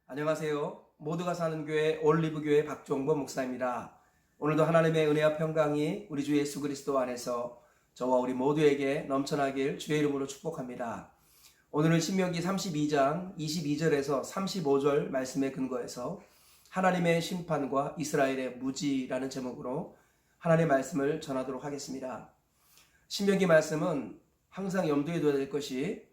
안녕하세요. 모두가 사는 교회 올리브교회 박종범 목사입니다. 오늘도 하나님의 은혜와 평강이 우리 주 예수 그리스도 안에서 저와 우리 모두에게 넘쳐나길 주의 이름으로 축복합니다. 오늘은 신명기 32장 22절에서 35절 말씀에 근거해서 하나님의 심판과 이스라엘의 무지라는 제목으로 하나님의 말씀을 전하도록 하겠습니다. 신명기 말씀은 항상 염두에 둬야 될 것이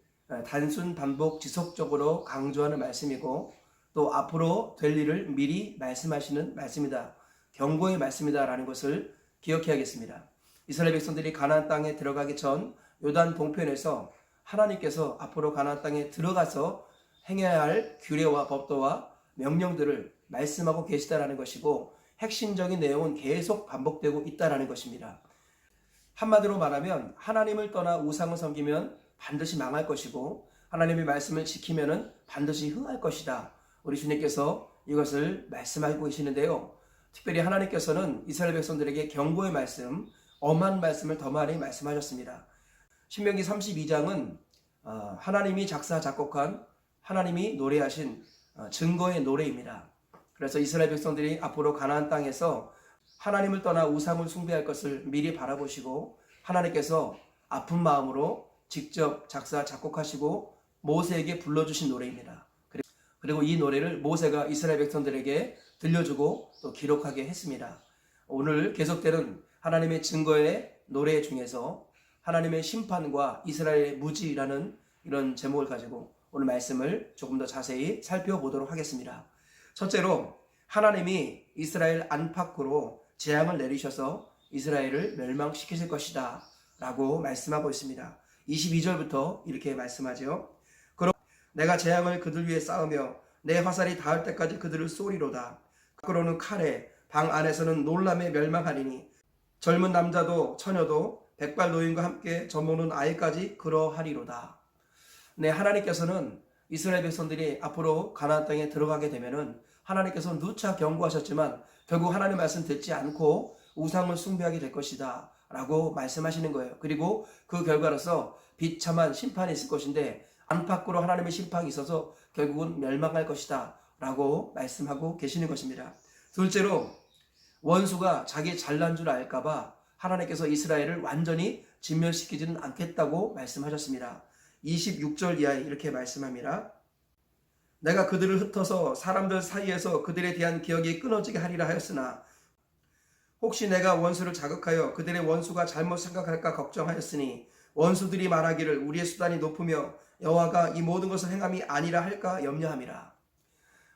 단순 반복 지속적으로 강조하는 말씀이고 또 앞으로 될 일을 미리 말씀하시는 말씀이다. 경고의 말씀이다라는 것을 기억해야겠습니다. 이스라엘 백성들이 가나안 땅에 들어가기 전 요단 동편에서 하나님께서 앞으로 가나안 땅에 들어가서 행해야 할 규례와 법도와 명령들을 말씀하고 계시다라는 것이고 핵심적인 내용은 계속 반복되고 있다라는 것입니다. 한마디로 말하면 하나님을 떠나 우상을 섬기면 반드시 망할 것이고 하나님의 말씀을 지키면 반드시 흥할 것이다. 우리 주님께서 이것을 말씀하고 계시는데요. 특별히 하나님께서는 이스라엘 백성들에게 경고의 말씀, 엄한 말씀을 더 많이 말씀하셨습니다. 신명기 32장은 하나님이 작사 작곡한 하나님이 노래하신 증거의 노래입니다. 그래서 이스라엘 백성들이 앞으로 가나안 땅에서 하나님을 떠나 우상을 숭배할 것을 미리 바라보시고 하나님께서 아픈 마음으로 직접 작사 작곡하시고 모세에게 불러주신 노래입니다. 그리고 이 노래를 모세가 이스라엘 백성들에게 들려주고 또 기록하게 했습니다. 오늘 계속되는 하나님의 증거의 노래 중에서 하나님의 심판과 이스라엘의 무지라는 이런 제목을 가지고 오늘 말씀을 조금 더 자세히 살펴보도록 하겠습니다. 첫째로 하나님이 이스라엘 안팎으로 재앙을 내리셔서 이스라엘을 멸망시키실 것이다 라고 말씀하고 있습니다. 22절부터 이렇게 말씀하죠. 내가 재앙을 그들 위에 쌓으며 내 화살이 닿을 때까지 그들을 쏘리로다. 밖으로는 칼에 방 안에서는 놀람에 멸망하리니 젊은 남자도 처녀도 백발 노인과 함께 젖먹는 아이까지 그러하리로다. 네, 하나님께서는 이스라엘 백성들이 앞으로 가나안 땅에 들어가게 되면은 하나님께서 누차 경고하셨지만 결국 하나님 말씀 듣지 않고 우상을 숭배하게 될 것이다 라고 말씀하시는 거예요. 그리고 그 결과로서 비참한 심판이 있을 것인데 안팎으로 하나님의 심판이 있어서 결국은 멸망할 것이다 라고 말씀하고 계시는 것입니다. 둘째로 원수가 자기 잘난 줄 알까봐 하나님께서 이스라엘을 완전히 진멸시키지는 않겠다고 말씀하셨습니다. 26절 이하에 이렇게 말씀합니다. 내가 그들을 흩어서 사람들 사이에서 그들에 대한 기억이 끊어지게 하리라 하였으나 혹시 내가 원수를 자극하여 그들의 원수가 잘못 생각할까 걱정하였으니 원수들이 말하기를 우리의 수단이 높으며 여호와가 이 모든 것을 행함이 아니라 할까 염려함이라.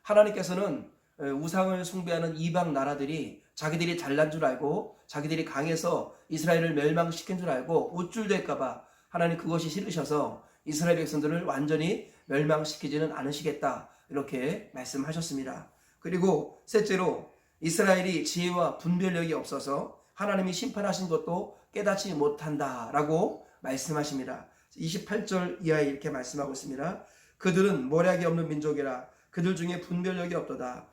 하나님께서는 우상을 숭배하는 이방 나라들이 자기들이 잘난 줄 알고 자기들이 강해서 이스라엘을 멸망시킨 줄 알고 우쭐댈까 봐 하나님 그것이 싫으셔서 이스라엘 백성들을 완전히 멸망시키지는 않으시겠다 이렇게 말씀하셨습니다. 그리고 셋째로 이스라엘이 지혜와 분별력이 없어서 하나님이 심판하신 것도 깨닫지 못한다라고 말씀하십니다. 28절 이하에 이렇게 말씀하고 있습니다. 그들은 모략이 없는 민족이라 그들 중에 분별력이 없도다.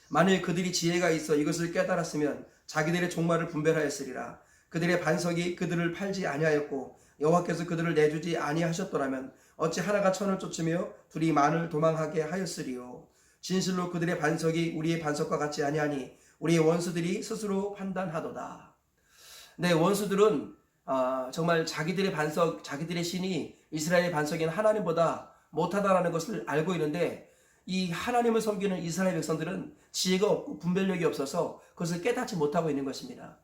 만일 그들이 지혜가 있어 이것을 깨달았으면 자기들의 종말을 분별하였으리라. 그들의 반석이 그들을 팔지 아니하였고 여호와께서 그들을 내주지 아니하셨더라면 어찌 하나가 천을 쫓으며 둘이 만을 도망하게 하였으리요. 진실로 그들의 반석이 우리의 반석과 같지 아니하니 우리의 원수들이 스스로 판단하도다. 네, 원수들은 정말 자기들의 반석, 자기들의 신이 이스라엘의 반석인 하나님보다 못하다라는 것을 알고 있는데 이 하나님을 섬기는 이스라엘 백성들은 지혜가 없고 분별력이 없어서 그것을 깨닫지 못하고 있는 것입니다.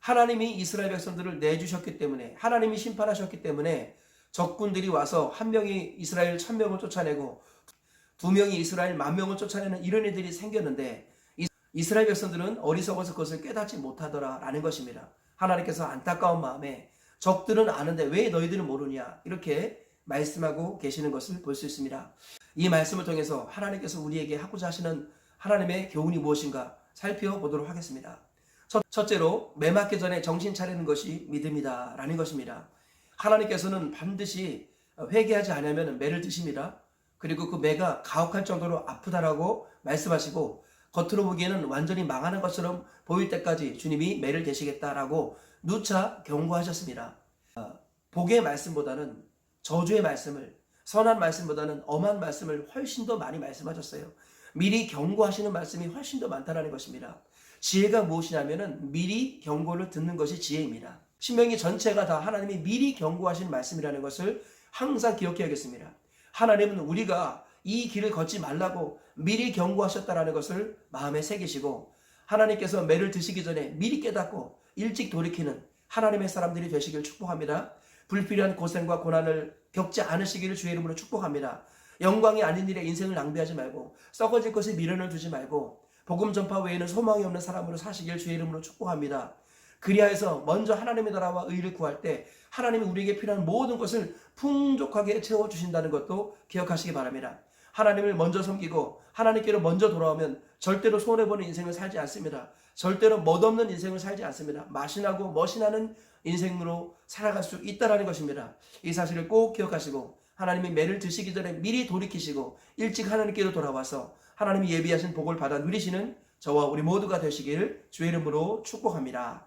하나님이 이스라엘 백성들을 내주셨기 때문에 하나님이 심판하셨기 때문에 적군들이 와서 한 명이 이스라엘 1000명을 쫓아내고 두 명이 이스라엘 10,000명을 쫓아내는 이런 일들이 생겼는데 이스라엘 백성들은 어리석어서 그것을 깨닫지 못하더라라는 것입니다. 하나님께서 안타까운 마음에 적들은 아는데 왜 너희들은 모르냐 이렇게 말씀하고 계시는 것을 볼 수 있습니다. 이 말씀을 통해서 하나님께서 우리에게 하고자 하시는 하나님의 교훈이 무엇인가 살펴보도록 하겠습니다. 첫째로 매맞기 전에 정신 차리는 것이 믿음이다 라는 것입니다. 하나님께서는 반드시 회개하지 않으면 매를 드십니다. 그리고 그 매가 가혹할 정도로 아프다라고 말씀하시고 겉으로 보기에는 완전히 망하는 것처럼 보일 때까지 주님이 매를 대시겠다라고 누차 경고하셨습니다. 복의 말씀보다는 저주의 말씀을 선한 말씀보다는 엄한 말씀을 훨씬 더 많이 말씀하셨어요. 미리 경고하시는 말씀이 훨씬 더 많다는 것입니다. 지혜가 무엇이냐면은 미리 경고를 듣는 것이 지혜입니다. 신명기 전체가 다 하나님이 미리 경고하시는 말씀이라는 것을 항상 기억해야겠습니다. 하나님은 우리가 이 길을 걷지 말라고 미리 경고하셨다라는 것을 마음에 새기시고, 하나님께서 매를 드시기 전에 미리 깨닫고 일찍 돌이키는 하나님의 사람들이 되시길 축복합니다. 불필요한 고생과 고난을 겪지 않으시기를 주의 이름으로 축복합니다. 영광이 아닌 일에 인생을 낭비하지 말고 썩어질 것에 미련을 두지 말고 복음 전파 외에는 소망이 없는 사람으로 사시길 주의 이름으로 축복합니다. 그리하여서 먼저 하나님의 나라와 의를 구할 때 하나님이 우리에게 필요한 모든 것을 풍족하게 채워주신다는 것도 기억하시기 바랍니다. 하나님을 먼저 섬기고 하나님께로 먼저 돌아오면 절대로 손해보는 인생을 살지 않습니다. 절대로 멋없는 인생을 살지 않습니다. 맛이나고 멋이 나는 인생으로 살아갈 수 있다는 것입니다. 이 사실을 꼭 기억하시고 하나님이 매를 드시기 전에 미리 돌이키시고 일찍 하나님께로 돌아와서 하나님이 예비하신 복을 받아 누리시는 저와 우리 모두가 되시기를 주의 이름으로 축복합니다.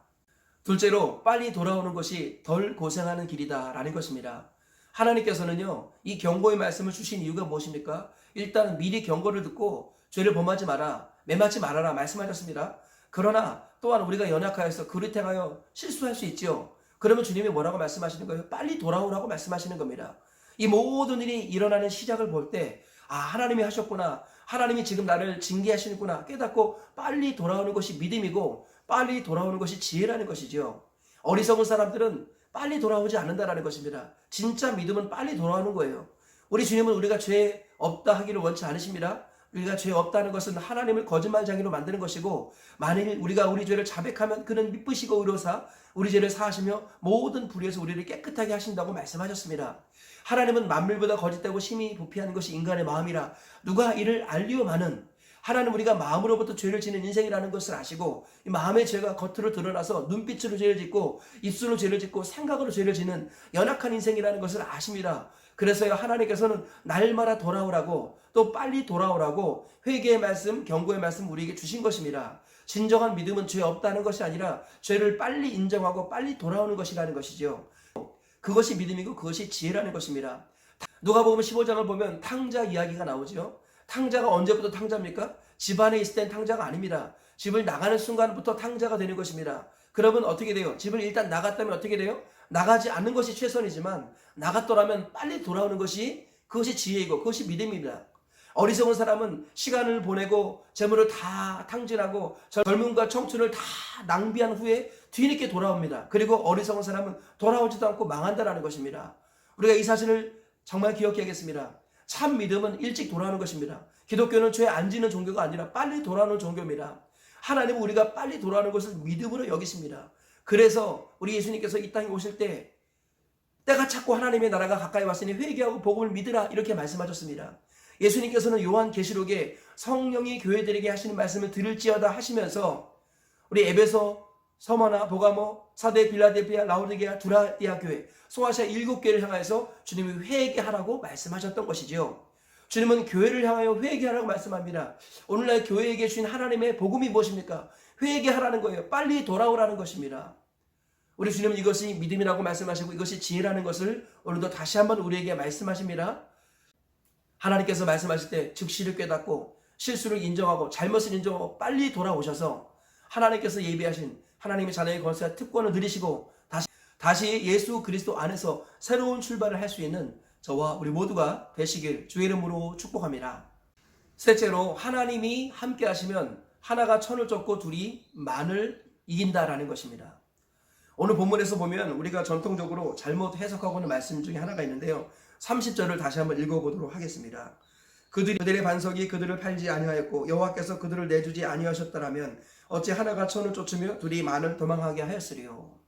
둘째로 빨리 돌아오는 것이 덜 고생하는 길이다라는 것입니다. 하나님께서는요, 이 경고의 말씀을 주신 이유가 무엇입니까? 일단 미리 경고를 듣고 죄를 범하지 마라, 매맞지 말아라 말씀하셨습니다. 그러나 또한 우리가 연약하여서 그릇 행하여 실수할 수 있지요. 그러면 주님이 뭐라고 말씀하시는 거예요? 빨리 돌아오라고 말씀하시는 겁니다. 이 모든 일이 일어나는 시작을 볼 때, 아, 하나님이 하셨구나, 하나님이 지금 나를 징계하시는구나 깨닫고 빨리 돌아오는 것이 믿음이고 빨리 돌아오는 것이 지혜라는 것이죠. 어리석은 사람들은 빨리 돌아오지 않는다라는 것입니다. 진짜 믿음은 빨리 돌아오는 거예요. 우리 주님은 우리가 죄 없다 하기를 원치 않으십니다. 우리가 죄 없다는 것은 하나님을 거짓말쟁이로 만드는 것이고, 만일 우리가 우리 죄를 자백하면 그는 미쁘시고 의로사 우리 죄를 사하시며 모든 불의에서 우리를 깨끗하게 하신다고 말씀하셨습니다. 하나님은 만물보다 거짓되고 심히 부패한 것이 인간의 마음이라 누가 이를 알리오마는, 하나님 우리가 마음으로부터 죄를 지는 인생이라는 것을 아시고 이 마음의 죄가 겉으로 드러나서 눈빛으로 죄를 짓고 입술로 죄를 짓고 생각으로 죄를 지는 연약한 인생이라는 것을 아십니다. 그래서요, 하나님께서는 날마다 돌아오라고 또 빨리 돌아오라고 회개의 말씀, 경고의 말씀 우리에게 주신 것입니다. 진정한 믿음은 죄 없다는 것이 아니라 죄를 빨리 인정하고 빨리 돌아오는 것이라는 것이죠. 그것이 믿음이고 그것이 지혜라는 것입니다. 누가복음 15장을 보면 탕자 이야기가 나오죠. 탕자가 언제부터 탕자입니까? 집안에 있을 땐 탕자가 아닙니다. 집을 나가는 순간부터 탕자가 되는 것입니다. 그러면 어떻게 돼요? 집을 일단 나갔다면 어떻게 돼요? 나가지 않는 것이 최선이지만 나갔더라면 빨리 돌아오는 것이, 그것이 지혜이고 그것이 믿음입니다. 어리석은 사람은 시간을 보내고 재물을 다 탕진하고 젊음과 청춘을 다 낭비한 후에 뒤늦게 돌아옵니다. 그리고 어리석은 사람은 돌아오지도 않고 망한다는 것입니다. 우리가 이 사실을 정말 기억해야겠습니다. 참 믿음은 일찍 돌아오는 것입니다. 기독교는 죄 안 지는 종교가 아니라 빨리 돌아오는 종교입니다. 하나님은 우리가 빨리 돌아오는 것을 믿음으로 여기십니다. 그래서 우리 예수님께서 이 땅에 오실 때 때가 찼고 하나님의 나라가 가까이 왔으니 회개하고 복음을 믿으라 이렇게 말씀하셨습니다. 예수님께서는 요한계시록에 성령이 교회들에게 하시는 말씀을 들을지어다 하시면서 우리 에베소, 서머나, 보가모, 사대, 빌라델피아, 라오디게아, 두라디아 교회, 소아시아 7교회를 향해서 주님이 회개하라고 말씀하셨던 것이죠. 주님은 교회를 향하여 회개하라고 말씀합니다. 오늘날 교회에게 주신 하나님의 복음이 무엇입니까? 회개하라는 거예요. 빨리 돌아오라는 것입니다. 우리 주님은 이것이 믿음이라고 말씀하시고 이것이 지혜라는 것을 오늘도 다시 한번 우리에게 말씀하십니다. 하나님께서 말씀하실 때 즉시를 깨닫고 실수를 인정하고 잘못을 인정하고 빨리 돌아오셔서 하나님께서 예비하신 하나님의 자녀의 권세와 특권을 누리시고 다시 예수 그리스도 안에서 새로운 출발을 할 수 있는 저와 우리 모두가 되시길 주의 이름으로 축복합니다. 셋째로, 하나님이 함께 하시면 하나가 천을 쫓고 둘이 만을 이긴다라는 것입니다. 오늘 본문에서 보면 우리가 전통적으로 잘못 해석하고 있는 말씀 중에 하나가 있는데요. 30절을 다시 한번 읽어보도록 하겠습니다. 그들의 반석이 그들을 팔지 아니하였고 여호와께서 그들을 내주지 아니하셨더라면 어찌 하나가 천을 쫓으며 둘이 만을 도망하게 하였으리요.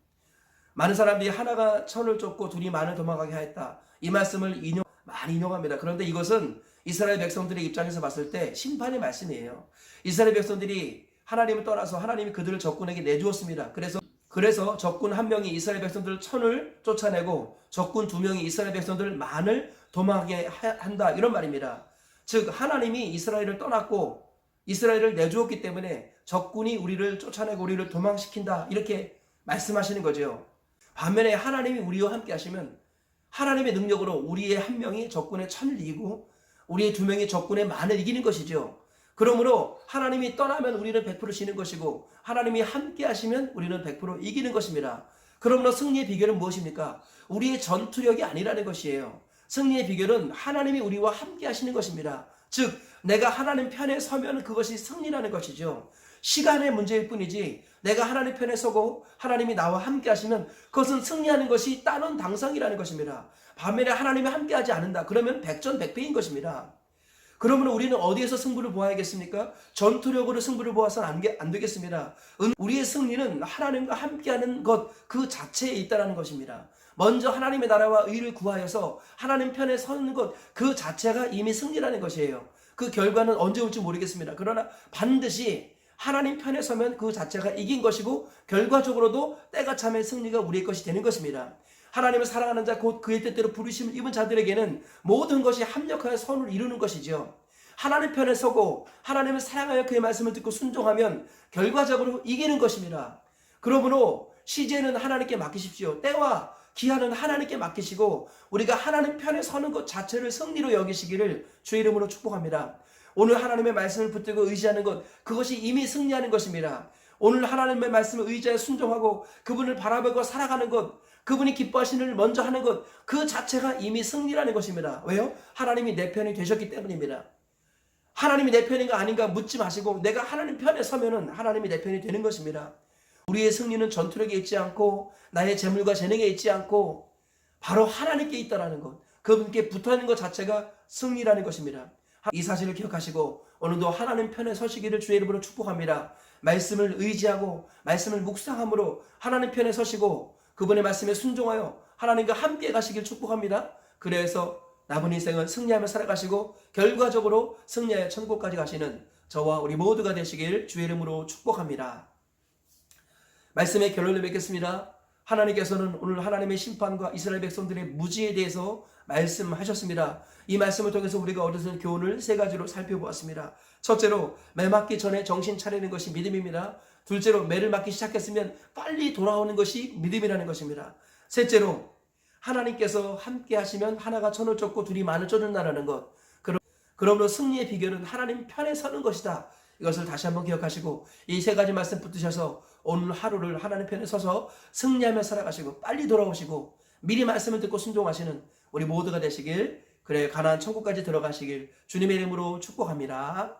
많은 사람들이 하나가 천을 쫓고 둘이 만을 도망하게 하였다, 이 말씀을 많이 인용합니다. 그런데 이것은 이스라엘 백성들의 입장에서 봤을 때 심판의 말씀이에요. 이스라엘 백성들이 하나님을 떠나서 하나님이 그들을 적군에게 내주었습니다. 그래서 적군 한 명이 이스라엘 백성들 천을 쫓아내고 적군 두 명이 이스라엘 백성들 만을 도망하게 한다, 이런 말입니다. 즉 하나님이 이스라엘을 떠났고 이스라엘을 내주었기 때문에 적군이 우리를 쫓아내고 우리를 도망시킨다, 이렇게 말씀하시는 거죠. 반면에 하나님이 우리와 함께 하시면 하나님의 능력으로 우리의 한 명이 적군의 천을 이기고 우리의 두 명이 적군의 만을 이기는 것이죠. 그러므로 하나님이 떠나면 우리는 100% 지는 것이고 하나님이 함께 하시면 우리는 100% 이기는 것입니다. 그러므로 승리의 비결은 무엇입니까? 우리의 전투력이 아니라는 것이에요. 승리의 비결은 하나님이 우리와 함께 하시는 것입니다. 즉 내가 하나님 편에 서면 그것이 승리라는 것이죠. 시간의 문제일 뿐이지 내가 하나님 편에 서고 하나님이 나와 함께 하시면 그것은 승리하는 것이 따놓은 당상이라는 것입니다. 반면에 하나님이 함께 하지 않는다. 그러면 백전백패인 것입니다. 그러면 우리는 어디에서 승부를 보아야겠습니까? 전투력으로 승부를 보아서는 안 되겠습니다. 우리의 승리는 하나님과 함께하는 것 그 자체에 있다는 것입니다. 먼저 하나님의 나라와 의를 구하여서 하나님 편에 서는 것 그 자체가 이미 승리라는 것이에요. 그 결과는 언제 올지 모르겠습니다. 그러나 반드시 하나님 편에 서면 그 자체가 이긴 것이고 결과적으로도 때가 차면 승리가 우리의 것이 되는 것입니다. 하나님을 사랑하는 자 곧 그의 뜻대로 부르심을 입은 자들에게는 모든 것이 합력하여 선을 이루는 것이죠. 하나님 편에 서고 하나님을 사랑하여 그의 말씀을 듣고 순종하면 결과적으로 이기는 것입니다. 그러므로 시제는 하나님께 맡기십시오. 때와 기한은 하나님께 맡기시고 우리가 하나님 편에 서는 것 자체를 승리로 여기시기를 주의 이름으로 축복합니다. 오늘 하나님의 말씀을 붙들고 의지하는 것 그것이 이미 승리하는 것입니다. 오늘 하나님의 말씀을 의지하여 순종하고 그분을 바라보고 살아가는 것 그분이 기뻐하시는 일을 먼저 하는 것 그 자체가 이미 승리라는 것입니다. 왜요? 하나님이 내 편이 되셨기 때문입니다. 하나님이 내 편인가 아닌가 묻지 마시고 내가 하나님 편에 서면은 하나님이 내 편이 되는 것입니다. 우리의 승리는 전투력에 있지 않고 나의 재물과 재능에 있지 않고 바로 하나님께 있다라는 것 그분께 붙어있는 것 자체가 승리라는 것입니다. 이 사실을 기억하시고 오늘도 하나님 편에 서시기를 주의 이름으로 축복합니다. 말씀을 의지하고 말씀을 묵상함으로 하나님 편에 서시고 그분의 말씀에 순종하여 하나님과 함께 가시길 축복합니다. 그래서 남은 인생은 승리하며 살아가시고 결과적으로 승리하여 천국까지 가시는 저와 우리 모두가 되시길 주의 이름으로 축복합니다. 말씀의 결론을 맺겠습니다. 하나님께서는 오늘 하나님의 심판과 이스라엘 백성들의 무지에 대해서 말씀하셨습니다. 이 말씀을 통해서 우리가 얻은 교훈을 세 가지로 살펴보았습니다. 첫째로 매 맞기 전에 정신 차리는 것이 믿음입니다. 둘째로 매를 맞기 시작했으면 빨리 돌아오는 것이 믿음이라는 것입니다. 셋째로 하나님께서 함께 하시면 하나가 천을 쫓고 둘이 만을 쫓는다는 것. 그러므로 승리의 비결은 하나님 편에 서는 것이다. 이것을 다시 한번 기억하시고 이 세 가지 말씀 붙드셔서 오늘 하루를 하나님 편에 서서 승리하며 살아가시고 빨리 돌아오시고 미리 말씀을 듣고 순종하시는 우리 모두가 되시길 그래 가나안 천국까지 들어가시길 주님의 이름으로 축복합니다.